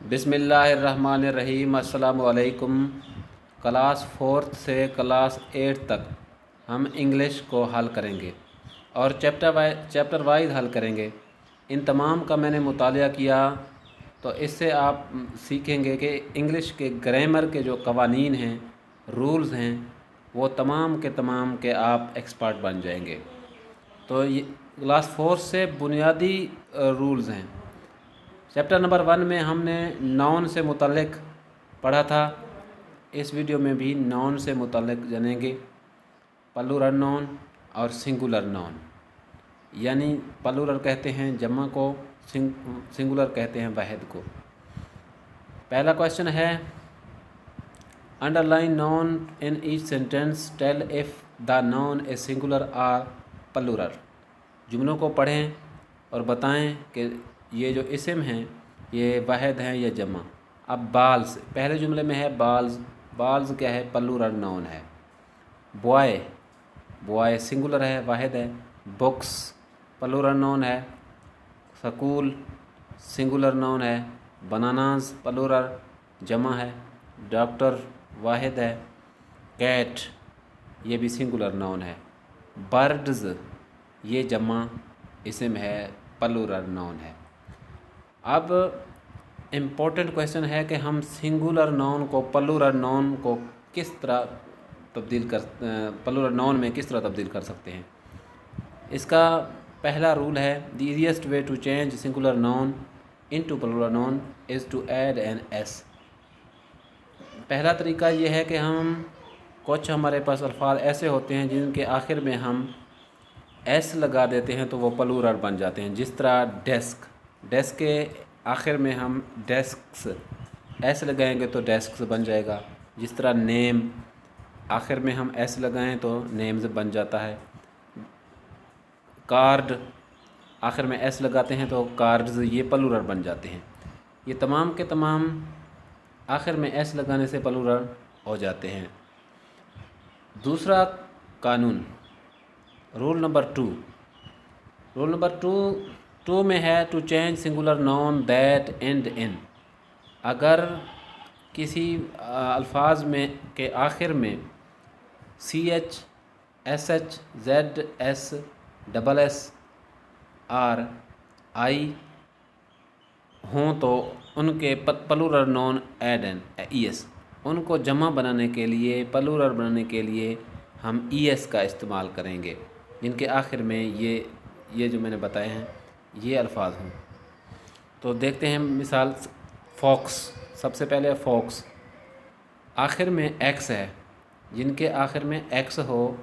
बिस्मिल्लाहिर्रहमानिर्रहीम। अस्सलामु अलैकुम। क्लास 4 से क्लास 8 तक हम इंग्लिश को हल करेंगे और चैप्टर वाइज हल करेंगे। इन तमाम का मैंने मुतालिया किया तो इससे आप सीखेंगे कि इंग्लिश के ग्रामर के जो कवानीन हैं, रूल्स हैं, वो तमाम के आप एक्सपर्ट बन जाएंगे। तो ये क्लास 4 से बुनियादी रूल्स हैं। चैप्टर नंबर 1 में हमने नाउन से मुतल्लिक़ पढ़ा था। इस वीडियो में भी नाउन से मुतल्लिक़ जानेंगे, प्लूरल नाउन और सिंगुलर नाउन। यानी प्लूरल कहते हैं जमा को, सिंगुलर कहते हैं वाहिद को। पहला क्वेश्चन है, underline noun in each sentence, tell if the noun a singular or plural. जुमलों को पढ़ें और बताएं कि ये जो इस्म हैं ये वाहिद हैं या जमा। अब बाल्स, पहले जुमले में है बाल्स। बाल्स क्या है? प्लूरल नाउन है। बॉय, बॉय सिंगुलर है, वाहिद है। बुक्स प्लूरल नाउन है। स्कूल सिंगुलर नाउन है। बनानास प्लूरल जमा है। डॉक्टर वाहिद है। कैट ये भी सिंगुलर नाउन है। बर्ड्स ये जमा इस्म है, प्लूरल नाउन है। अब इम्पोर्टेंट क्वेश्चन है कि हम सिंगुलर नाउन को प्लूरल नाउन को किस तरह प्लूरल नाउन में किस तरह तब्दील कर सकते हैं। इसका पहला रूल है, the easiest way to change singular noun into plural noun is to add an S. पहला तरीका ये है कि हम कुछ हमारे पास अल्फाज ऐसे होते हैं जिनके आखिर में हम एस लगा देते हैं तो वो प्लूरल बन जाते हैं। जिस तरह डेस्क, डेस्क के आखिर में हम डेस्क्स एस लगाएंगे तो डेस्क्स बन जाएगा। जिस तरह नेम आखिर में हम एस लगाएं तो नेम्स बन जाता है। कार्ड आखिर में एस लगाते हैं तो कार्ड्स ये प्लूरल बन जाते हैं। ये तमाम के तमाम आखिर में एस लगाने से प्लूरल हो जाते हैं। दूसरा कानून, रूल नंबर 2। रूल नंबर 2 में है, to change singular noun that end in. अगर किसी अल्फाज में के आखिर में CH, SH, ZS, SS, R, I हों तो उनके plural noun add an ES। उनको जमा बनाने के लिए, प्लूरल बनाने के लिए हम ES का इस्तेमाल करेंगे, जिनके आखिर में ये जो मैंने बताए हैं ये अल्फाज हों। तो देखते हैं मिसाल, फॉक्स, सबसे पहले फॉक्स आखिर में एक्स है, जिनके आखिर में एक्स हो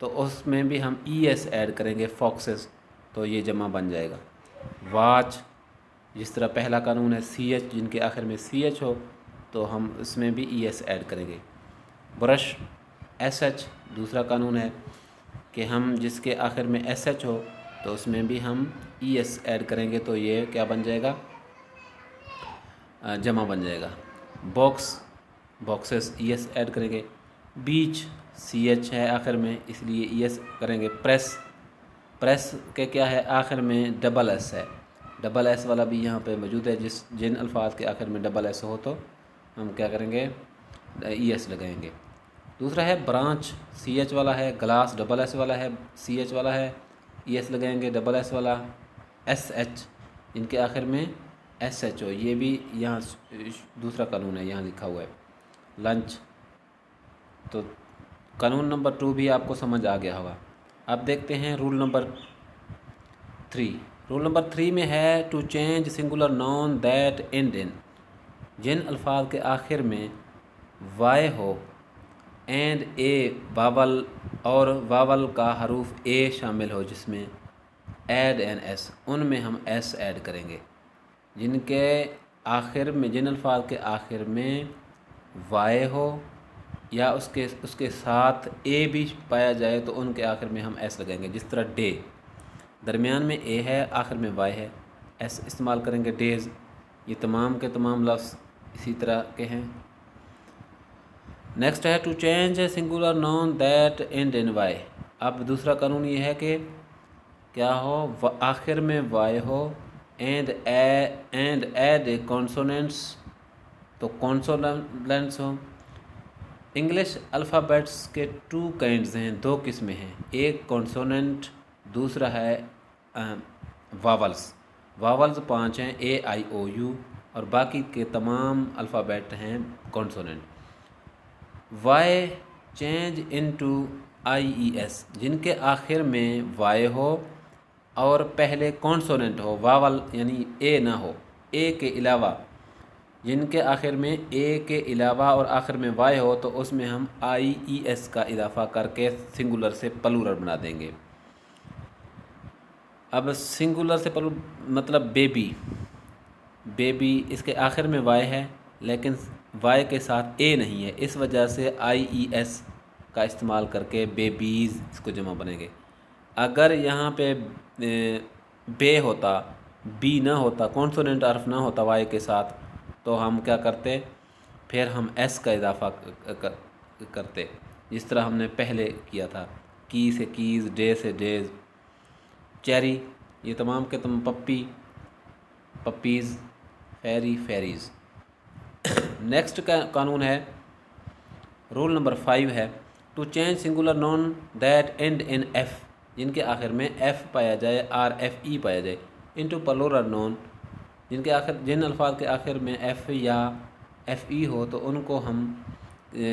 तो उसमें भी हम ES ऐड करेंगे, फॉक्सेस, तो ये जमा बन जाएगा। वाच, जिस तरह पहला कानून है CH, जिनके आखिर में CH हो तो हम इसमें भी ES ऐड करेंगे। ब्रश SH, दूसरा कानून है कि हम जिसके आखिर में SH हो तो उसमें भी हम ES ऐड करेंगे तो ये क्या बन जाएगा? जमा बन जाएगा। बॉक्स, बॉक्सेस ES ऐड करेंगे। बीच CH है आखिर में, इसलिए ES करेंगे। प्रेस, प्रेस के क्या है आखिर में SS है। SS वाला भी यहाँ पे मौजूद है। जिन अल्फाज के आखिर में SS हो तो हम क्या करेंगे? ES लगाएंगे। दूसरा है ब्रांच, CH वाला है। ग्लास SS वाला है, CH वाला है, ES लगाएंगे। SS वाला SH, इनके आखिर में SH हो, ये भी यहाँ दूसरा कानून है, यहाँ लिखा हुआ है। लंच, तो कानून नंबर 2 भी आपको समझ आ गया होगा। अब देखते हैं रूल नंबर 3। रूल नंबर 3 में है, to change singular noun that end in. जिन अल्फाज के आखिर में वाय हो एंड ए वावल और वावल का हरूफ ए शामिल हो जिसमें ऐड एन एस, उनमें हम एस ऐड करेंगे। जिनके आखिर में, जिन अल्फाज के आखिर में वाय हो या उसके साथ ए भी पाया जाए तो उनके आखिर में हम एस लगाएंगे। जिस तरह डे, दरमियान में ए है, आखिर में वाय है, एस इस्तेमाल करेंगे। डेज़, ये तमाम के तमाम लफ्ज़ इसी तरह के हैं। नेक्स्ट है, to change a singular noun that end in Y. अब दूसरा कानून ये है कि क्या हो, आखिर में वाई हो एंड ऐड ए कॉन्सोनेंट्स तो कॉन्सोनेंट्स हो। इंग्लिश अल्फ़ाबेट्स के 2 काइंड्स हैं, 2 किस्में हैं, एक कॉन्सोनेंट, दूसरा है वावल्स। वावल्स 5 हैं, ए आई ओ यू, और बाकी के तमाम अल्फ़ाबेट हैं consonant. Y change into I E S, जिनके आखिर में वाई हो और पहले कॉन्सोनेंट हो, वावल यानी ए ना हो, ए के अलावा, जिनके आखिर में ए के अलावा और आखिर में वाई हो, तो उसमें हम आई ई एस का इजाफा करके सिंगुलर से प्लूरल बना देंगे। अब सिंगुलर से मतलब बेबी, बेबी इसके आखिर में वाई है लेकिन वाई के साथ ए नहीं है, इस वजह से आई ई एस का इस्तेमाल करके बेबीज़ इसको जमा बनेंगे। अगर यहाँ पे बे होता, बी ना होता, कॉन्सोनेंट हर्फ ना होता वाई के साथ, तो हम क्या करते, फिर हम एस का इजाफा करते, जिस तरह हमने पहले किया था, की से कीज़, डे से डेज, चेरी, ये तमाम के तमाम, puppy puppies, ferry ferries. Next का कानून है, रूल नंबर 5 है, to change singular noun that end in F, जिनके आखिर में एफ पाया जाए, आर एफ ई पाया जाए, इनटू प्लूरल नॉन, जिनके आखिर, जिन अल्फाज के आखिर में एफ या एफ ई हो, तो उनको हम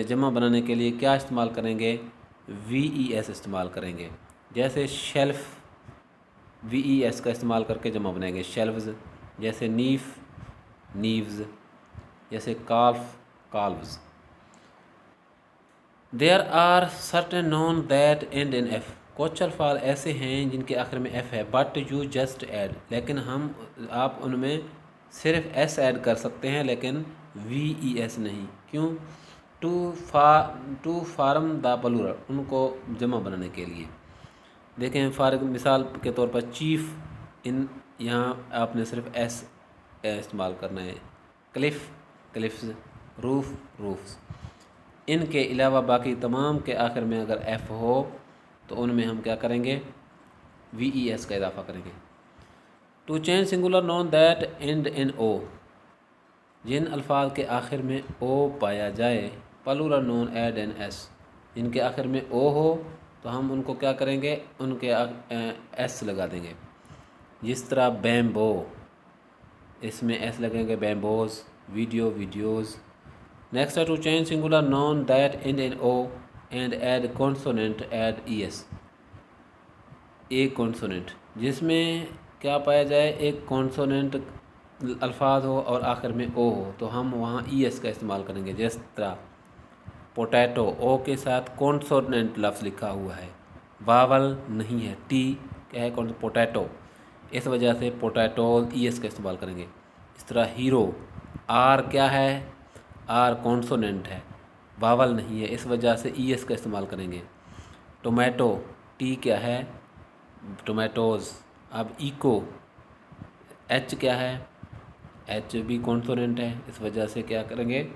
जमा बनाने के लिए क्या इस्तेमाल करेंगे, वी ई एस इस्तेमाल करेंगे। जैसे शेल्फ़, वी ई एस का इस्तेमाल करके जमा बनाएंगे शेल्व्स, जैसे नीफ, नीव्स, जैसे calf, calves. There are certain noun that end in f, कुछ अल्फाज ऐसे हैं जिनके आखिर में एफ़ है, बट यू जस्ट ऐड, लेकिन आप उनमें सिर्फ एस ऐड कर सकते हैं, लेकिन वी ई एस नहीं। क्यों? टू फार्म द प्लूरल, उनको जमा बनाने के लिए। देखें, फॉर मिसाल के तौर पर चीफ़, इन यहाँ आपने सिर्फ एस इस्तेमाल करना है, क्लिफ़, क्लिफ्स, रूफ़, रूफ्स। इनके अलावा बाकी तमाम के आखिर में अगर एफ़ हो तो उनमें हम क्या करेंगे, वी ई एस का इजाफा करेंगे। To change singular noun that end in o, जिन अल्फाज के आखिर में ओ पाया जाए, plural noun add an s, जिनके आखिर में ओ हो तो हम उनको क्या करेंगे, उनके एस लगा देंगे। जिस तरह बैम्बो, इसमें एस लगेंगे, बैम्बोज, वीडियो, वीडियोज़। नेक्स्ट है to change singular noun that end in O and add consonant add E S, a consonant, जिसमें क्या पाया जाए, एक कॉन्सोनेंट अल्फाज हो और आखिर में ओ हो, तो हम वहाँ ई एस का इस्तेमाल करेंगे। जिस तरह पोटैटो, ओ के साथ कॉन्सोनेंट लफ्ज़ लिखा हुआ है, वावल नहीं है, टी क्या है, कौन, पोटैटो, इस वजह से पोटैटो ई एस का इस्तेमाल करेंगे। इस तरह हीरो, आर क्या है, आर कॉन्सोनेंट है, वावल नहीं है, इस वजह से ई एस का इस्तेमाल करेंगे। टोमेटो, टी क्या है, टोमेटोज़। अब इको, एच क्या है, एच भी कॉन्सोनेंट है, इस वजह से क्या करेंगे,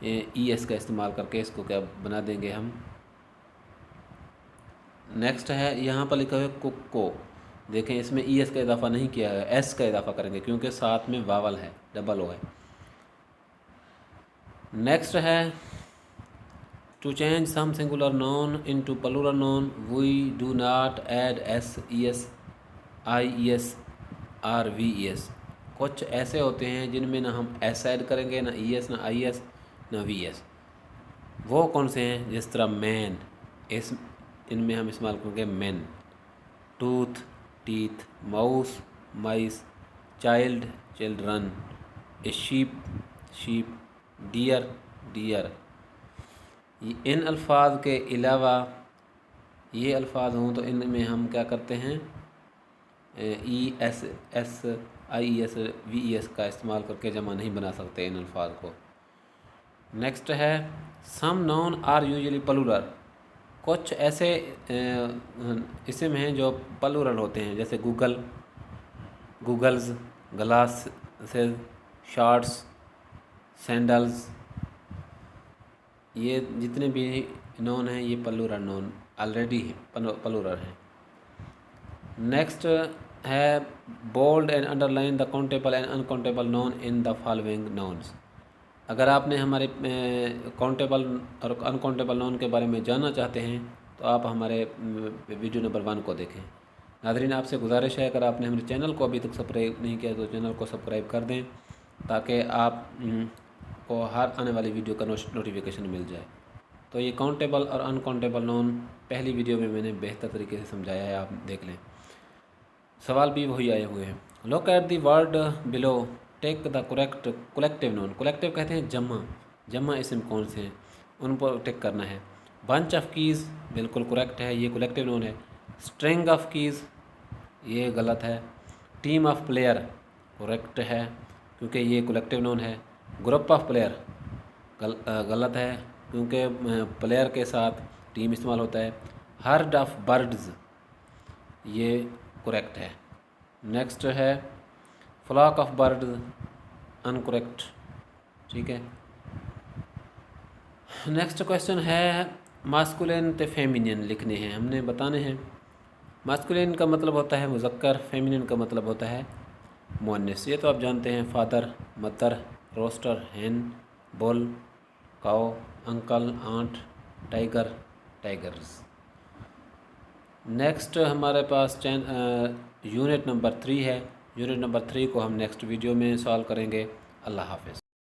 ई एस का इस्तेमाल करके इसको क्या बना देंगे हम। नेक्स्ट है, यहाँ पर लिखा हुआ है कुको, देखें इसमें ई एस का इजाफा नहीं किया है, एस का इजाफा करेंगे क्योंकि साथ में वावल है, डबल ओ है। नेक्स्ट है to change some singular noun into plural noun, we do not add S E S, I E S, or V E S. कुछ ऐसे होते हैं जिनमें ना हम एस ऐड करेंगे, ना ई एस, ना आई एस, ना वी एस। वो कौन से हैं? जिस तरह मैन, इस इनमें हम इस्तेमाल करेंगे man. Tooth, teeth, mouse, mice, child, children, a sheep, sheep, dear, dear. इन अल्फाज के अलावा ये अल्फाज हों तो इनमें हम क्या करते हैं, ई एस, एस, आई ई एस, वी ई एस का इस्तेमाल करके जमा नहीं बना सकते इन अल्फाज को। नेक्स्ट है some noun are usually plural, कुछ ऐसे इसम हैं जो प्लूरल होते हैं, जैसे goggle, goggles, glasses, shorts, sandals. ये जितने भी नॉन हैं ये प्लूरल नॉन ऑलरेडी प्लूरल हैं। नेक्स्ट है bold and underline the countable and uncountable noun in the following nouns, अगर आपने हमारे काउंटेबल और अनकाउंटेबल नाउन के बारे में जानना चाहते हैं तो आप हमारे वीडियो नंबर 1 को देखें। नाज़रीन, आपसे गुजारिश है, अगर आपने हमारे चैनल को अभी तक सब्सक्राइब नहीं किया तो चैनल को सब्सक्राइब कर दें ताकि आप को हर आने वाली वीडियो का नोटिफिकेशन मिल जाए। तो ये काउंटेबल और अनकाउंटेबल नाउन पहली वीडियो में मैंने बेहतर तरीके से समझाया है, आप देख लें। सवाल भी वही आए हुए हैं। Look at the word below, take the correct collective noun. Collective कहते हैं जमा, जमा इसम कौन से हैं उन पर टिक करना है। बंच ऑफ कीज़ बिल्कुल करेक्ट है, ये कलेक्टिव नाउन है। स्ट्रिंग ऑफ कीज़ ये गलत है। टीम ऑफ प्लेयर करेक्ट है क्योंकि ये कलेक्टिव नाउन है। ग्रुप ऑफ प्लेयर गलत है क्योंकि प्लेयर के साथ टीम इस्तेमाल होता है। हर्ड ऑफ बर्ड्स ये करेक्ट है। नेक्स्ट है फ्लॉक ऑफ बर्ड्स अनकरेक्ट, ठीक है। नेक्स्ट क्वेश्चन है मास्कुलिन ते फेमिनिन लिखने हैं, हमने बताने हैं। मास्कुलिन का मतलब होता है मुज़क्कर, फेमिनिन का मतलब होता है मुअन्निस। ये तो आप जानते हैं, father, mother, rooster, hen, bull, cow, uncle, aunt, tiger, tigers. Next हमारे पास यूनिट नंबर 3 है। यूनिट नंबर 3 को हम नेक्स्ट वीडियो में सॉल्व करेंगे। अल्लाह हाफ़िज़।